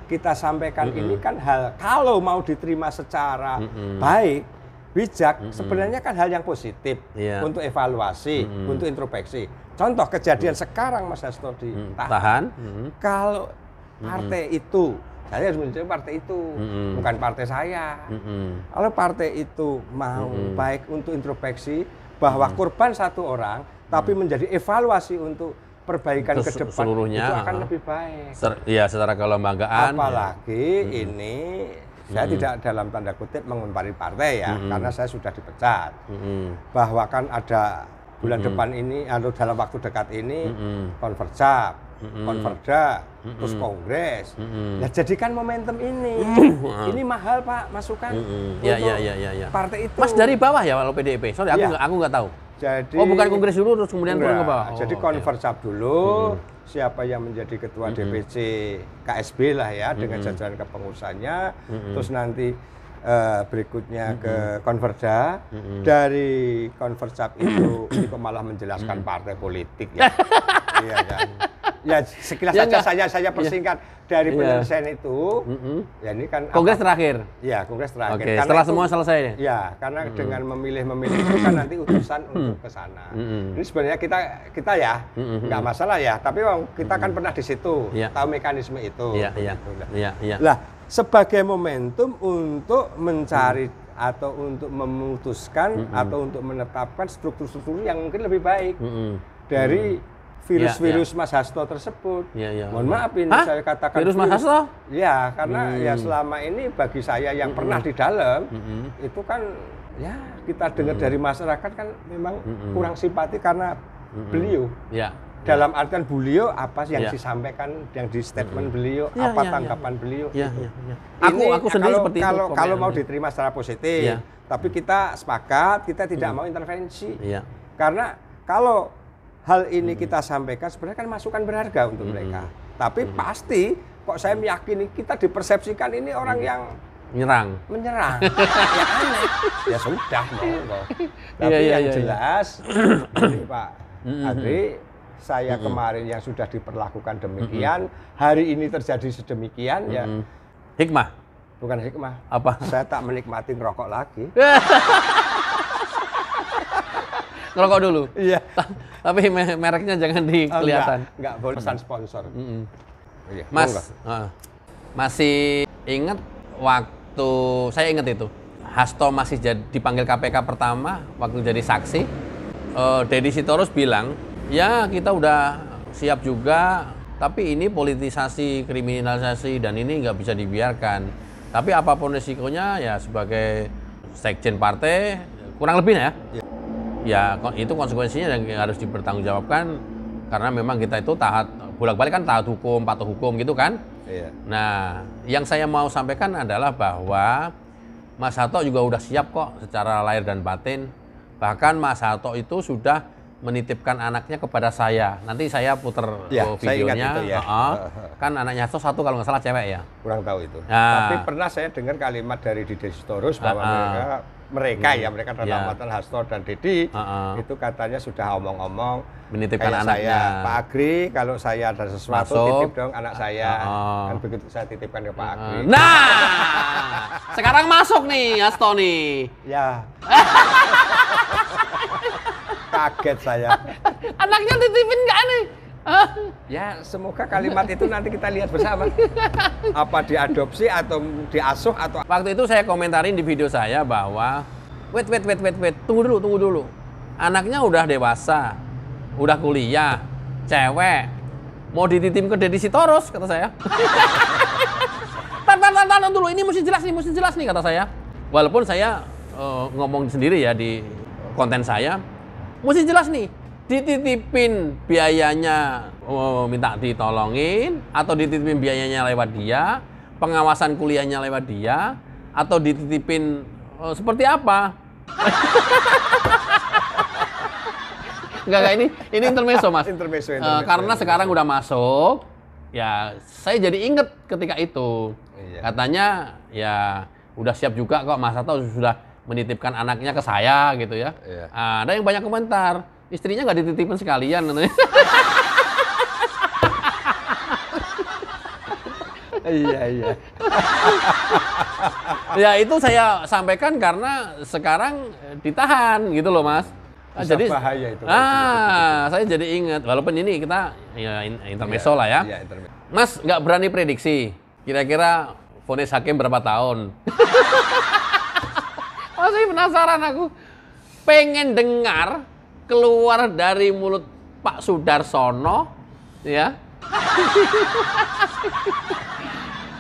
kita sampaikan ini kan hal kalau mau diterima secara baik, bijak, sebenarnya kan hal yang positif untuk evaluasi, untuk introspeksi. Contoh kejadian sekarang Mas Hasto ditahan. Kalau partai itu, saya harus mencari partai itu, bukan partai saya. Kalau partai itu mau baik untuk introspeksi, bahwa korban satu orang, tapi menjadi evaluasi untuk perbaikan ke depan seluruhnya, itu akan lebih baik. Secara kelembagaan. Apalagi ini saya tidak dalam tanda kutip mengomentari partai ya, karena saya sudah dipecat. Bahwa kan ada bulan depan ini atau dalam waktu dekat ini konverjap, konverda, terus kongres. Nah, jadikan momentum ini. Ini mahal Pak masukan. Partai itu. Mas dari bawah ya kalau PDIP. Sorry, aku nggak tahu. Jadi, bukan kongres dulu terus kemudian turun ke bawah. Jadi konverjap dulu. Siapa yang menjadi ketua DPC KSB lah ya dengan jajaran kepengurusanya. Terus nanti berikutnya ke konverda. Dari konverjap itu malah menjelaskan partai politik ya. Iya kan. Ya sekilas Ya, saja saya persingkat dari penyelesaian itu. Ya ini kan Kongres terakhir. Ya, kongres terakhir. Oke, setelah semua selesai. Ya, karena dengan memilih itu kan nanti utusan untuk ke sana. Ini sebenarnya kita ya nggak masalah ya, tapi kita kan pernah di situ, tahu mekanisme itu. Iya. Lah, sebagai momentum untuk mencari atau untuk memutuskan atau untuk menetapkan struktur-struktur yang mungkin lebih baik dari virus-virus Mas Hasto tersebut. Mohon maaf ini saya katakan virus Mas Hasto? Ya, karena ya selama ini bagi saya yang pernah di dalam itu kan ya kita dengar dari masyarakat kan memang kurang simpati karena beliau. Dalam artian beliau apa yang disampaikan yang di statement beliau, apa tanggapan beliau. Aku sendiri seperti itu. Kalau mau diterima secara positif, tapi kita sepakat kita tidak mau intervensi. Karena kalau hal ini kita sampaikan sebenarnya kan masukan berharga untuk mereka. Tapi pasti kok saya meyakini kita dipersepsikan ini orang yang menyerang. Ya aneh. Ya sudah monggo. Tapi yang jelas ini Pak Adri, saya kemarin yang sudah diperlakukan demikian, hari ini terjadi sedemikian ya. Hikmah? Bukan hikmah. Apa? Saya tak menikmati ngerokok lagi. Ngerokok dulu? Iya. Tapi mereknya jangan kelihatan. Enggak boleh pesan sponsor. Mas, masih ingat waktu, saya ingat itu, Hasto masih dipanggil KPK pertama, waktu jadi saksi, Deddy Sitorus bilang, ya kita udah siap juga, tapi ini politisasi, kriminalisasi, dan ini nggak bisa dibiarkan. Tapi apapun resikonya, ya sebagai sekjen partai, kurang lebih ya itu konsekuensinya yang harus dipertanggungjawabkan, karena memang kita itu bolak-balik kan taat hukum, patuh hukum gitu kan. Nah, yang saya mau sampaikan adalah bahwa Mas Hasto juga udah siap kok secara lahir dan batin. Bahkan Mas Hasto itu sudah menitipkan anaknya kepada saya. Nanti saya puter videonya. Itu, ya. Kan anaknya Hasto satu kalau nggak salah cewek ya. Kurang tahu itu. Tapi pernah saya dengar kalimat dari Deddy Sitorus bahwa mereka dalam matan Hasto dan Deddy itu katanya sudah omong-omong menitipkan kayak anaknya. Saya, Pak Agri, kalau saya ada sesuatu titip dong anak saya. Kan begitu saya titipkan ke Pak Agri. Nah, sekarang masuk nih Hasto nih. Ya. Kaget saya. Anaknya titipin nggak nih? Ya, semoga kalimat itu nanti kita lihat bersama. Apa diadopsi atau diasuh atau... Waktu itu saya komentarin di video saya bahwa wait, tunggu dulu. Anaknya udah dewasa, udah kuliah, cewek, mau dititip ke Deddy Sitorus, kata saya. Tahan dulu, ini mesti jelas nih, kata saya. Walaupun saya ngomong sendiri ya di konten saya, mesti jelas nih, dititipin biayanya minta ditolongin, atau dititipin biayanya lewat dia, pengawasan kuliahnya lewat dia, atau dititipin seperti apa? Enggak, ini intermezzo, Mas. Intermezzo. Karena sekarang udah masuk, ya saya jadi inget ketika itu. Katanya ya udah siap juga kok, Mas Hasto sudah menitipkan anaknya ke saya gitu ya. Ada yang banyak komentar, istrinya nggak dititipin sekalian. Iya. Ya itu saya sampaikan karena sekarang ditahan gitu loh, Mas. Jadi bahaya itu. Saya jadi ingat, walaupun ini kita ya intermezzo lah ya. Mas nggak berani prediksi kira-kira vonis hakim berapa tahun? Masih penasaran aku. Pengen dengar keluar dari mulut Pak Sudarsono, ya.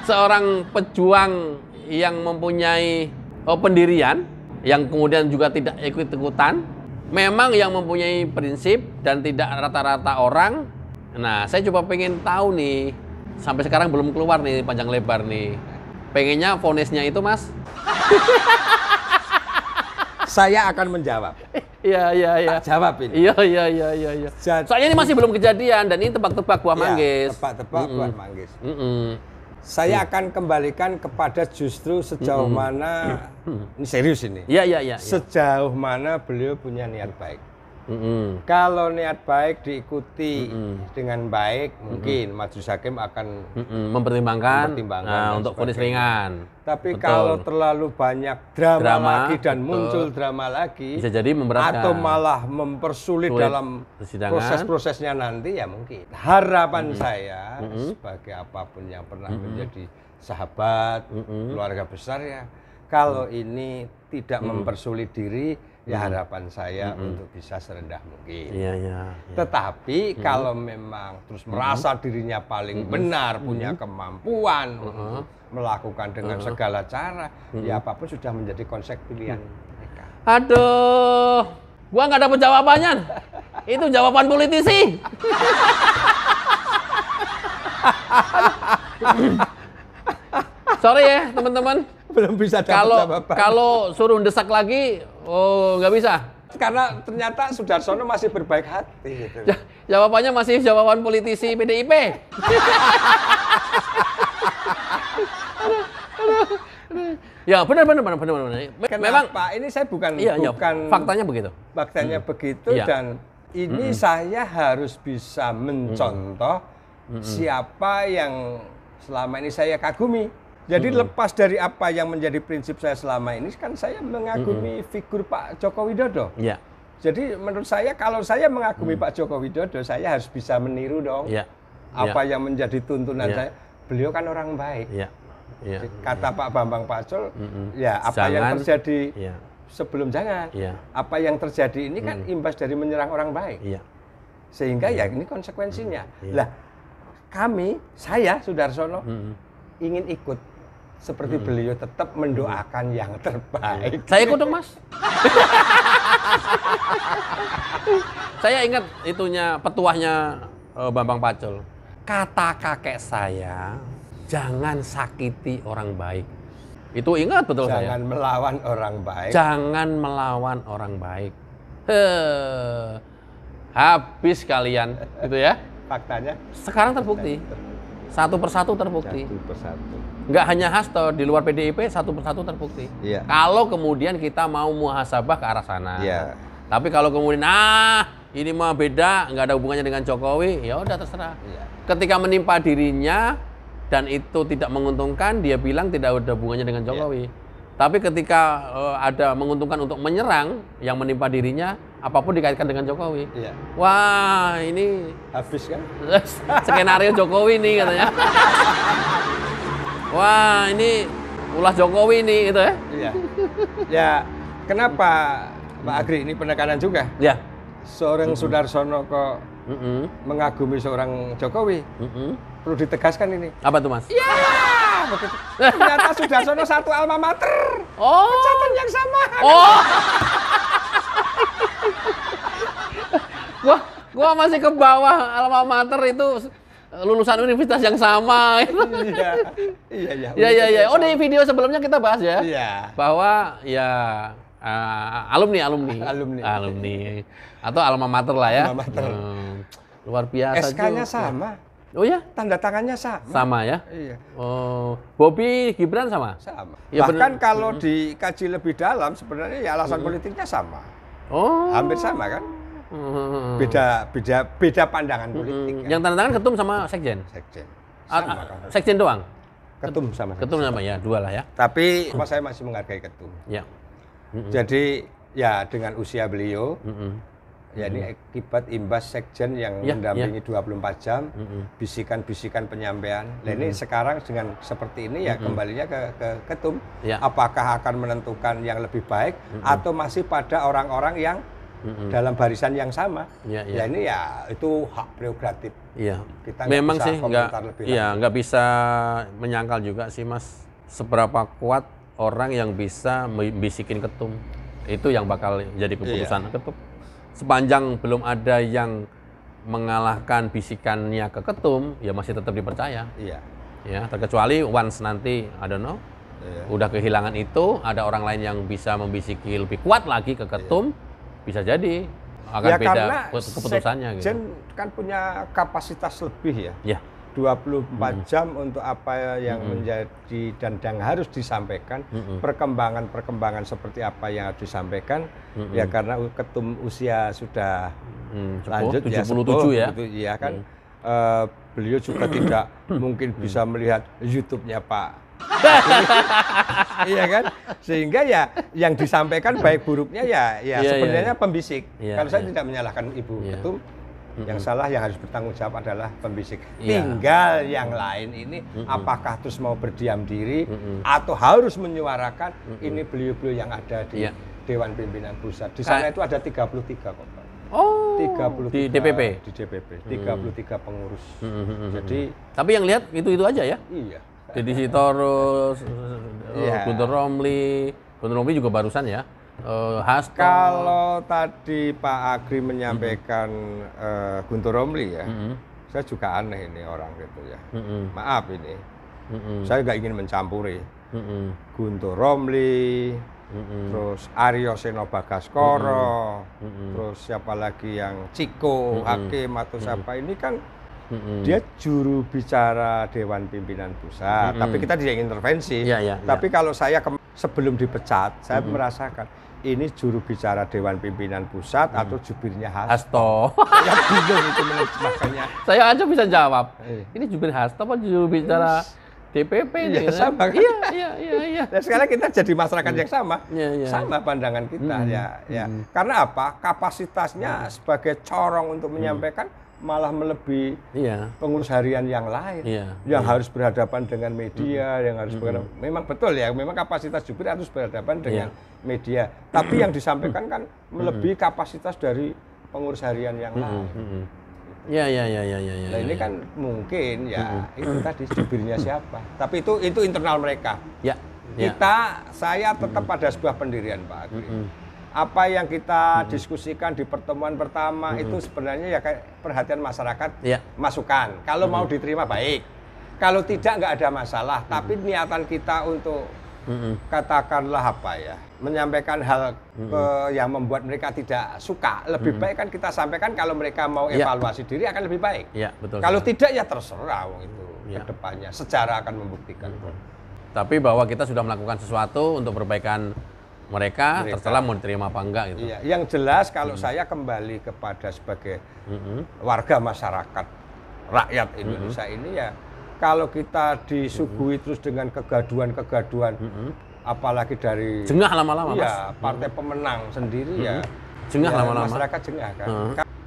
Seorang pejuang yang mempunyai pendirian, yang kemudian juga tidak ikut-ikutan, memang yang mempunyai prinsip dan tidak rata-rata orang. Nah, saya coba pengen tahu nih, sampai sekarang belum keluar nih panjang lebar nih. Pengennya vonisnya itu, Mas? Saya akan menjawab. Iya. Tak jawab ini. Iya. Soalnya ini masih belum kejadian dan ini tebak-tebak buah manggis. Tebak-tebak buah manggis. Saya akan kembalikan kepada justru sejauh mana, ini serius ini. Iya. Sejauh mana beliau punya niat baik. Kalau niat baik diikuti dengan baik, mungkin majelis hakim akan mempertimbangkan dan untuk vonis ringan. Tapi Betul. kalau terlalu banyak drama lagi dan muncul drama lagi, bisa jadi memberatkan atau malah mempersulit dalam proses-prosesnya nanti, ya mungkin. Harapan saya sebagai apapun yang pernah menjadi sahabat, keluarga besar ya, kalau ini tidak mempersulit diri, ya harapan saya untuk bisa serendah mungkin. Tetapi kalau memang terus merasa dirinya paling benar, punya kemampuan untuk melakukan dengan segala cara, ya apapun sudah menjadi konsep pilihan mereka. Aduh, gua nggak dapet jawabannya. Itu jawaban politisi. Sorry ya teman-teman. Belum bisa dapat jawaban. Kalau suruh desak lagi, nggak bisa. Karena ternyata Soedarsono masih berbaik hati. Gitu. Jawabannya masih jawaban politisi PDIP. Ya benar. Memang Pak, ini saya bukan faktanya begitu. Faktanya begitu dan ini saya harus bisa mencontoh siapa yang selama ini saya kagumi. Jadi lepas dari apa yang menjadi prinsip saya selama ini, kan saya mengagumi figur Pak Joko Widodo. Ya. Jadi menurut saya kalau saya mengagumi Pak Joko Widodo, saya harus bisa meniru dong apa yang menjadi tuntunan saya. Beliau kan orang baik. Kata Pak Bambang Pacul, ya apa yang terjadi sebelum jangan. Apa yang terjadi ini kan imbas dari menyerang orang baik. Sehingga ya ini konsekuensinya. Lah saya Soedarsono ingin ikut seperti beliau tetap mendoakan yang terbaik. Saya ikut dong, Mas. Saya ingat itunya petuahnya Bambang Pacul. Kata kakek saya, jangan sakiti orang baik. Itu ingat betul saya. Jangan melawan orang baik. Jangan melawan orang baik. Habis kalian, gitu ya. Faktanya sekarang terbukti. Satu persatu terbukti. Satu persatu. Nggak hanya Hasto, di luar PDIP satu persatu terbukti. Kalau kemudian kita mau muhasabah ke arah sana. Tapi kalau kemudian ini mah beda, nggak ada hubungannya dengan Jokowi, ya udah terserah. Ketika menimpa dirinya dan itu tidak menguntungkan, dia bilang tidak ada hubungannya dengan Jokowi. Tapi ketika ada menguntungkan untuk menyerang yang menimpa dirinya, apapun dikaitkan dengan Jokowi. Wah, ini habis kan? Skenario Jokowi nih katanya. Wah, ini ulah Jokowi nih gitu ya. Ya, kenapa Pak Agri ini penekanan juga? Seorang Soedarsono kok mengagumi seorang Jokowi. Perlu ditegaskan ini. Apa tuh, Mas? Begitu. Ternyata Soedarsono satu alma mater. Pecatan yang sama. Gua masih ke bawah alma mater itu lulusan universitas yang sama. Iya. Oh, di video sebelumnya kita bahas ya. Bahwa ya alumni atau alma mater lah ya. Luar biasa. SK-nya sama. Oh ya? Tanda tangannya sama. Sama ya? Bobi Gibran sama? Sama. Ya, bahkan kalau dikaji lebih dalam sebenarnya ya alasan politiknya sama. Hampir sama kan? Beda pandangan politik. Kan? Yang tanda tangan ketum sama sekjen? Sekjen. Sama, sekjen doang? Ketum sama. Ketum sama ya, dua lah ya. Tapi saya masih menghargai ketum. Jadi ya dengan usia beliau, ya ini akibat imbas sekjen yang mendampingi 24 jam, bisikan-bisikan penyampaian. Nah ini sekarang dengan seperti ini ya kembalinya ke ketum. Apakah akan menentukan yang lebih baik atau masih pada orang-orang yang dalam barisan yang sama? Ya ini ya itu hak prerogatif. Kita memang sih nggak bisa menyangkal juga sih Mas seberapa kuat orang yang bisa bisikin ketum. Itu yang bakal jadi keputusan ketum. Sepanjang belum ada yang mengalahkan bisikannya ke ketum, ya masih tetap dipercaya. Ya, terkecuali once nanti, I don't know, udah kehilangan itu, ada orang lain yang bisa membisiki lebih kuat lagi ke ketum, bisa jadi akan beda keputusannya. Sekjen kan punya kapasitas lebih ya. 24 jam untuk apa yang menjadi dan yang harus disampaikan, perkembangan seperti apa yang harus disampaikan, ya karena ketum usia sudah lanjut 77 ya. Gitu, ya kan. Beliau juga tidak mungkin bisa melihat YouTube-nya Pak. Iya kan? Sehingga ya yang disampaikan baik buruknya ya sebenarnya pembisik. Kalau saya tidak menyalahkan Ibu Ketum, yang salah yang harus bertanggung jawab adalah pembisik. Tinggal yang lain ini apakah terus mau berdiam diri atau harus menyuarakan ini beliau-beliau yang ada di Dewan Pimpinan Pusat. Di sana itu ada 33 kok Pak. Oh, 33 di DPP? Di DPP, 33 pengurus. Jadi tapi yang lihat itu aja ya? Iya. Deddy Sitorus, Guntur Romli juga barusan ya. Hasto. Kalau tadi Pak Agri menyampaikan Guntur Romli ya, saya juga aneh ini orang gitu ya. Maaf ini, saya nggak ingin mencampuri. Guntur Romli, terus Aryo Seno Bagaskoro, terus siapa lagi yang Ciko Hakim atau siapa ini kan dia juru bicara Dewan Pimpinan Pusat. Tapi kita tidak ingin intervensi. Tapi kalau saya sebelum dipecat, saya merasakan ini juru bicara Dewan Pimpinan Pusat atau jubirnya Hasto. Ya bingung itu makanya. Saya aja bisa jawab. Ini jubir Hasto apa juru bicara DPP ini? Ya, sama kan? Iya. Nah, sekarang kita jadi masyarakat yang sama. Sama pandangan kita ya. Karena apa? Kapasitasnya sebagai corong untuk menyampaikan malah melebihi pengurus harian yang lain yang harus berhadapan dengan media, yang harus memang betul ya, memang kapasitas jubir harus berhadapan dengan media, tapi yang disampaikan kan melebihi kapasitas dari pengurus harian yang lain. Nah ini kan mungkin itu tadi jubirnya siapa, tapi itu internal mereka. Saya tetap pada sebuah pendirian Pak Agri. Apa yang kita diskusikan di pertemuan pertama itu sebenarnya ya kayak perhatian masyarakat, masukan. Kalau mau diterima baik, kalau tidak nggak ada masalah. Tapi niatan kita untuk katakanlah apa ya, menyampaikan hal yang membuat mereka tidak suka, lebih baik kan kita sampaikan. Kalau mereka mau evaluasi diri akan lebih baik. Kalau tidak ya terserah itu kedepannya sejarah akan membuktikan. Tapi bahwa kita sudah melakukan sesuatu untuk perbaikan mereka terserah mau diterima apa enggak gitu. Yang jelas kalau saya kembali kepada sebagai warga masyarakat rakyat Indonesia ini ya, kalau kita disuguhi terus dengan kegaduhan-kegaduhan, apalagi dari jengah lama-lama partai pemenang sendiri jengah lama-lama. Masyarakat jengah kan.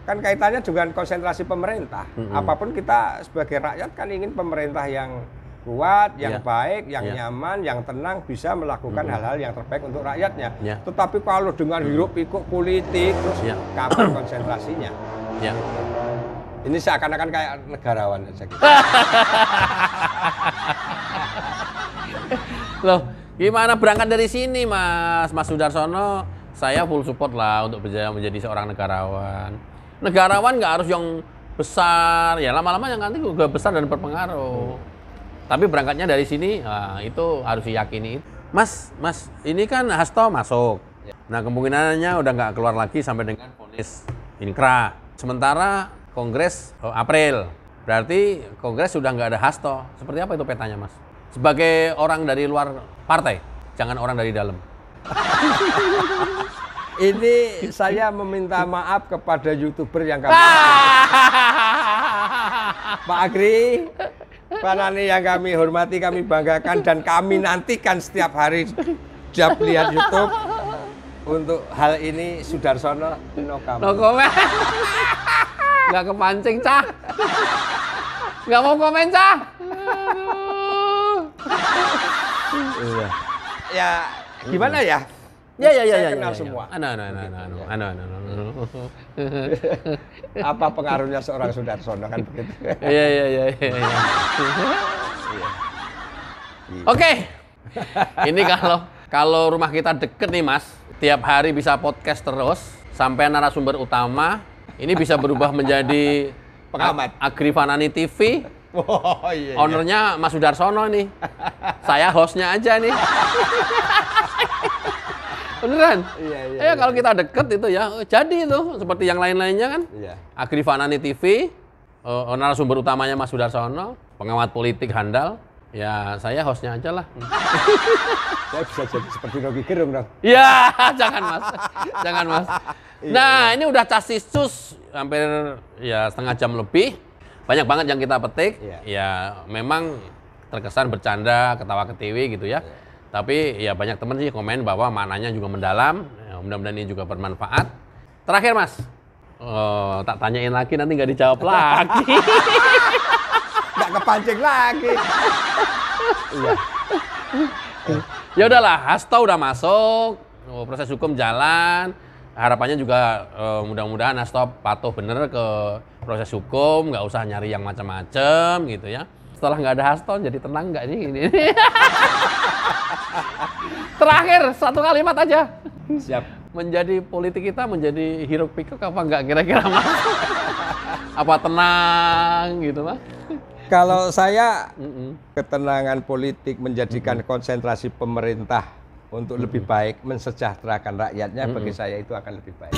Kan kaitannya dengan konsentrasi pemerintah. Apapun kita sebagai rakyat kan ingin pemerintah yang kuat, yang baik, yang nyaman, yang tenang, bisa melakukan hal-hal yang terbaik untuk rakyatnya. Tetapi kalau dengan hiruk pikuk politik, terus kapan konsentrasinya? Ini seakan-akan kayak negarawan aja gitu. Loh, gimana berangkat dari sini Mas Sudarsono? Saya full support lah untuk menjadi seorang negarawan. Negarawan nggak harus yang besar, ya lama-lama yang nanti juga besar dan berpengaruh. Tapi berangkatnya dari sini, itu harus diyakini. Mas, ini kan Hasto masuk. Nah kemungkinannya udah nggak keluar lagi sampai dengan vonis inkrah. Sementara Kongres April, berarti Kongres sudah nggak ada Hasto. Seperti apa itu petanya Mas? Sebagai orang dari luar partai, jangan orang dari dalam. Ini saya meminta maaf kepada YouTuber yang Pak Agri, Pak Nani yang kami hormati, kami banggakan, dan kami nantikan setiap hari setiap lihat YouTube. Untuk hal ini Sudarsono no comment. No comment. Nggak kepancing, Cah. Nggak mau komen, Cah. Aduh. Ya, gimana ya? Ya. Kenal semua. Apa pengaruhnya seorang Sudarsono kan begitu. Iya. Oke. Ini kalau rumah kita deket nih Mas, tiap hari bisa podcast terus sampai narasumber utama ini bisa berubah menjadi pengamat Agri Fanani TV. Oh, iya. Ownernya Mas Sudarsono nih. Saya hostnya aja nih. Beneran? Iya. Kalau kita deket itu ya, jadi itu seperti yang lain-lainnya kan. Iya. Agri Fanani TV, narasumber utamanya Mas Sudarsono, pengamat politik handal. Ya, saya hostnya aja lah. Saya bisa jadi seperti Rocky Gerung dong. Ya, jangan Mas. Jangan Mas. Nah, ini udah casis cus hampir ya setengah jam lebih. Banyak banget yang kita petik. Ya, memang terkesan bercanda, ketawa ketiwi gitu ya. Tapi ya banyak teman sih komen bahwa maknanya juga mendalam. Ya, mudah-mudahan ini juga bermanfaat. Terakhir Mas, tak tanyain lagi nanti nggak dijawab lagi. Nggak kepancing lagi. Iya. Ya udahlah, hasto udah masuk, proses hukum jalan. Harapannya juga mudah-mudahan hasto patuh bener ke proses hukum, nggak usah nyari yang macam-macam gitu ya. Setelah nggak ada hasto, jadi tenang nggak nih ini? Terakhir, satu kalimat aja. Siap. Menjadi politik kita menjadi hiruk pikuk apa nggak kira-kira Mas? Apa tenang gitu Mas? Kalau saya ketenangan politik menjadikan konsentrasi pemerintah untuk lebih baik mensejahterakan rakyatnya, bagi saya itu akan lebih baik.